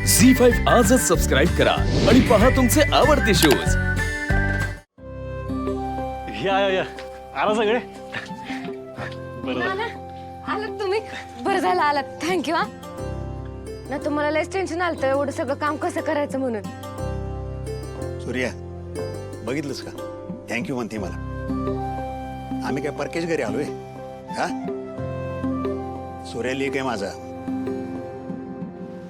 झी5 आजच सबस्क्राईब करा आणि पहा तुमचे आवडते शोज। या आला सगळे आलात तुम्ही, बरं झालं आलात, थँक्यू। हा ना, तुम्हाला लयच टेन्शन आलं एवढं सगळं काम कसं करायचं म्हणून। सूर्या, बघितलंस का, थँक्यू म्हणते मला। आम्ही काय परकेश घरी आलोय हा? सूर्या लेक आहे माझा,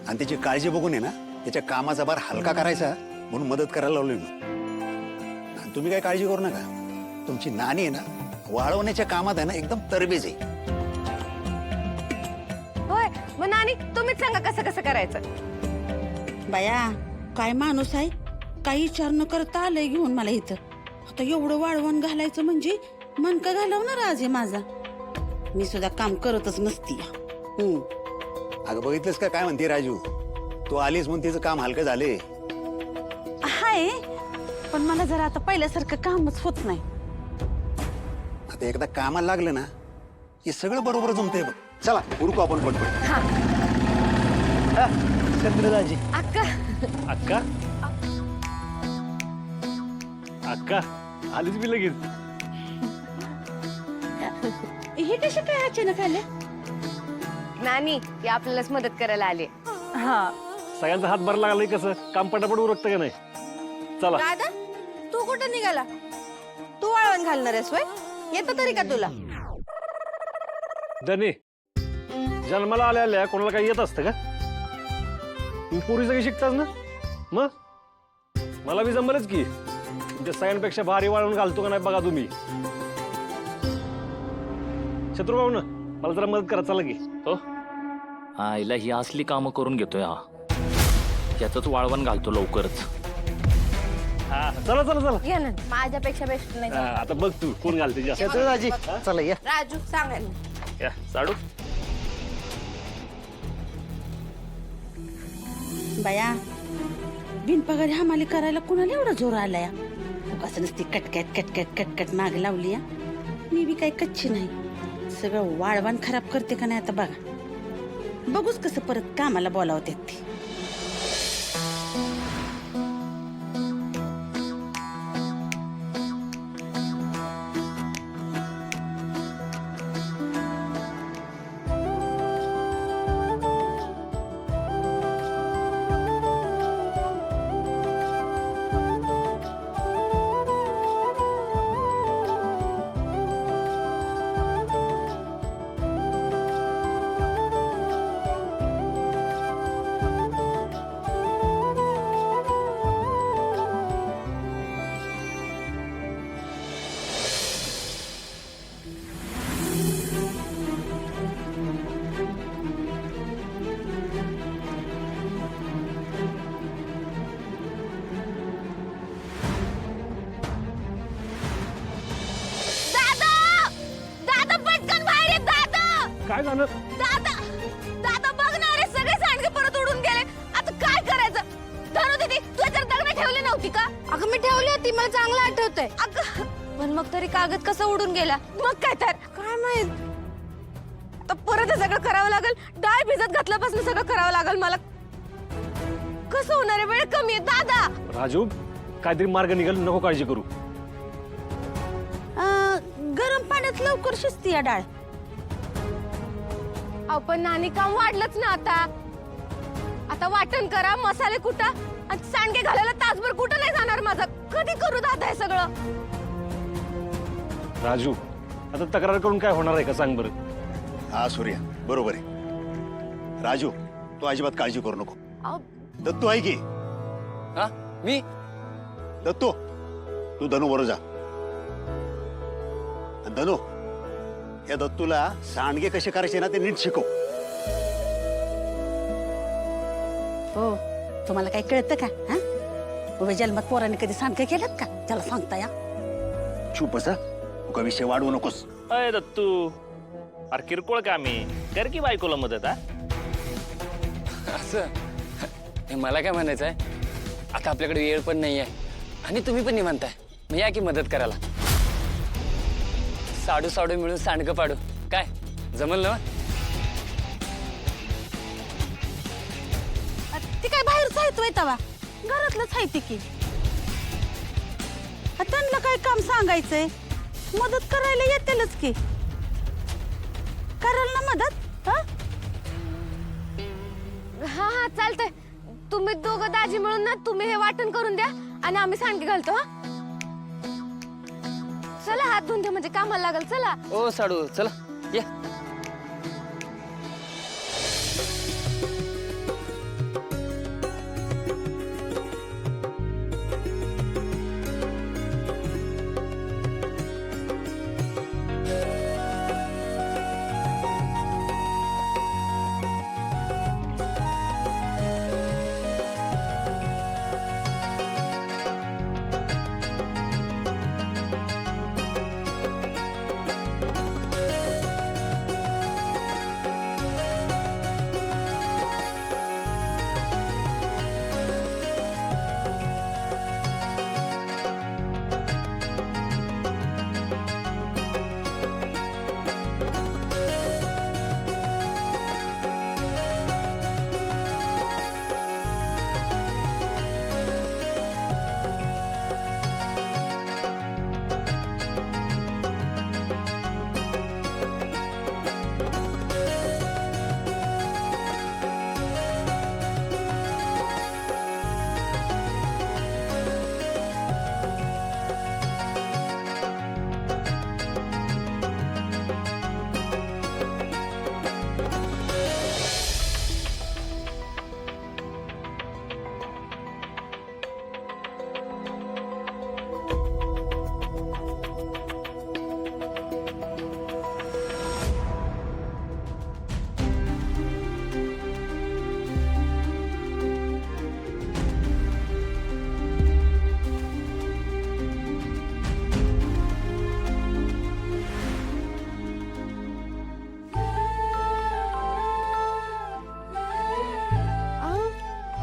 आणि त्याची काळजी बघून आहे ना, त्याच्या कामाचा भार हलका करायचा म्हणून मदत करायला लावलोय मी। आणि तुम्ही काय काळजी करू नका, तुमची नानी आहे ना, वाळवण्याच्या कामात आहे ना एकदम तरबेज आहे। होय, मग नानी तुम्हीच सांगा कसं कसं करायचं। बाया, काय माणूस आहे, काही विचार न करता आलंय घेऊन मला इथं। आता एवढं वाळवण घालायचं म्हणजे मनका घालवणार आज आहे माझा। मी सुद्धा काम करतच नसती। अगं बघितलंस का काय म्हणते राजू, तू आलीस म्हणून तिचं काम हलकं झाले। हाय, पण मला जरा आता पहिल्यासारखं कामच होत नाही। आता एकदा कामाला लागलं ना, हे सगळं बरोबर जमतंय बघ। चला उरकू आपण पटपट। चंद्रदाजी, अक्का, अक्का अक्का आलीच मी लगेच। हे कसे काय अचानक आले? नानी ती आपल्यालाच मदत करायला आली। हा, सगळ्यांचा हातभार लागलाय, कसं काम पटापट उरकतं का नाही? चला। दादा, तू कुठं निघाला? तू वाळवण घालणार आहेस होय? येतं तरी का तुला? धनी, जन्माला आल्या कोणाला काही येत असतं का? तू पोरी सगळी शिकतास ना, मग मला बी जमलंच की। तुमच्या सगळ्यांपेक्षा भारी वाळवून घालतो का नाही बघा तुम्ही। शत्रुभाऊ ना, मला जरा मदत करा, चला की। हो, हा, हिला ही असली कामं करून घेतोय हा, याच वाळवण घालतो लवकरच। हा, चला चला चला। या ना, माझ्यापेक्षा बेस्ट नाही। हा, आता बघ तू कोण घालते जास्त। शत्रुदाजी, चला या। राजू सांगायला या साडू। बाया, बिनपगारी हमाली करायला कुणाला एवढा जोर आलाय? उगाच नसती कटकट कटकट कटकट नाग लावली या। मी बी काही कच्ची नाही, सगळं वाळवण खराब करते का नाही आता बघा। बघूच कसं परत कामाला बोलावतात ते। काय झालं? दादा, दादा बघ ना, अरे सगळे सांडगे परत उडून गेले। आता काय करायचं? धनु दीदी, तू याच्यात दगड ठेवली नव्हती का? अगं मी ठेवली होती, मला चांगलं आठवतंय। अगं, पण मग तरी कागद कसा उडून गेला? मग काय तर, काय माहित? आता परत हे सगळं करावं लागेल। डाळ भिजत घातल्यापासून सगळं करावं लागेल मला। कसं होणार आहे? वेळ कमी आहे दादा। राजू, काहीतरी मार्ग निघाल, नको काळजी करू। गरम पाण्यात लवकर शिजते या डाळ। आपण नानी काम वाढलंच ना आता। आता वाटण करा, मसाले कुटा आणि सांडगे घालायला तासभर कुठं नाही जाणार माझं। कधी करू दादा हे सगळं? राजू, आता तक्रार करून काय होणार आहे का, सांग बरं? हा सूर्या, बरोबर आहे। राजू, तू अजिबात काळजी करू नको। अहो, दत्तू आहे की? हा, मी दत्तू, तू धनू बरोबर जा। आणि धनू, या दत्तूला सांडगे कसे करायचे ना ते नीट शिकव। हो, तुम्हाला काही कळतं का? हा, उभे जन्मात पोराने कधी सांडगे केलं का? त्याला सांगता या। चुप बसा, तू का विषय वाढवू नकोस। अय दत्तू, अरे किरकोळ कामी कर की बायकोला मदत। हा, असं मला काय म्हणायचं आहे, आता आपल्याकडे वेळ पण नाही आहे आणि तुम्ही पण नाही म्हणताय, मग या की मदत करायला। साडू साडू मिळून सांडगं पाडू, काय जमल ना? ती काय बाहेरच आहेत वय तवा घरातलंच आहे की त्यांना काय काम सांगायचंय मदत करायला येतेलच की कराल ना मदत हा हा चालतंय तुम्ही दोघं दाजी मिळून ना तुम्ही हे वाटण करून द्या आणि आम्ही सांडगे घालतो हा चला हात धुवून घ्या म्हणजे कामाला लागल चला ओ साडू चला या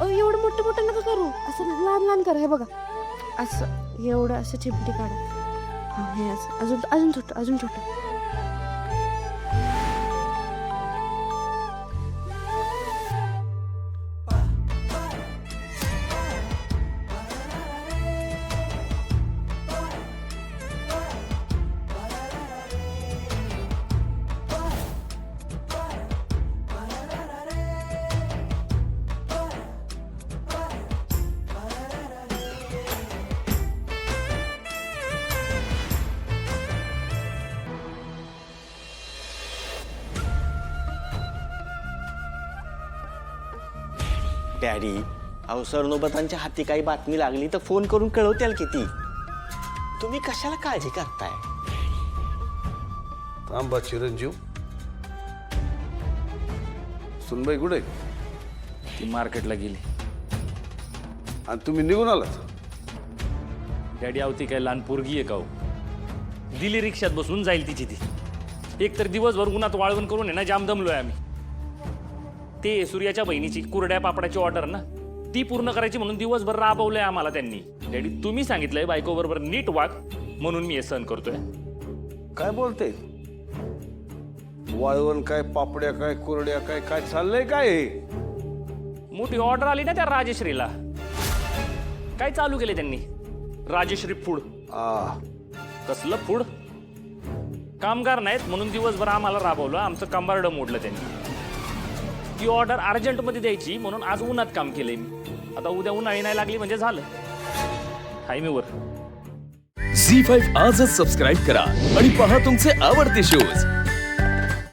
एवढं मोठं मोठं नका करू असं लहान लहान करा हे बघा असं एवढं असं चिमटी काढा हा हे असं अजून अजून छोटं अजून छोटं डॅडी अहो सरनोबतांच्या हाती काही बातमी लागली तर फोन करून कळवत्याल किती तुम्ही कशाला काळजी करताय थांबा चिरंजीव सुनबाई कुठे ती मार्केटला गेली आणि तुम्ही निघून आलात डॅडी आवती काय लहान पोरगी आहे का हो दिली रिक्षात बसून जाईल तिची ती एक तर दिवसभर उन्हात वाळवण करून आहे ना जाम दमलोय आम्ही ते सूर्याच्या बहिणीची कुरड्या पापडाची ऑर्डर ना ती पूर्ण करायची म्हणून दिवसभर राबवलंय आम्हाला त्यांनी डॅडी तुम्ही सांगितलंय बायको बरोबर नीट वाग म्हणून मी हे सहन करतोय काय बोलते वाळवण काय पापड्या काय कुरड्या काय काय चाललंय काय हे मोठी ऑर्डर आली ना त्या राजश्रीला काय चालू केले त्यांनी राजश्री फूड कसलं फूड कामगार नाहीत म्हणून दिवसभर आम्हाला राबवलं आमचं कंबारडं मोडलं त्यांनी ती ऑर्डर अर्जंटमध्ये द्यायची म्हणून आज उन्हात काम केलंय मी आता उद्या उन्हाळी नाही लागली म्हणजे झालं झी5 आजच सबस्क्राईब करा आणि पहा तुमचे आवडते शोज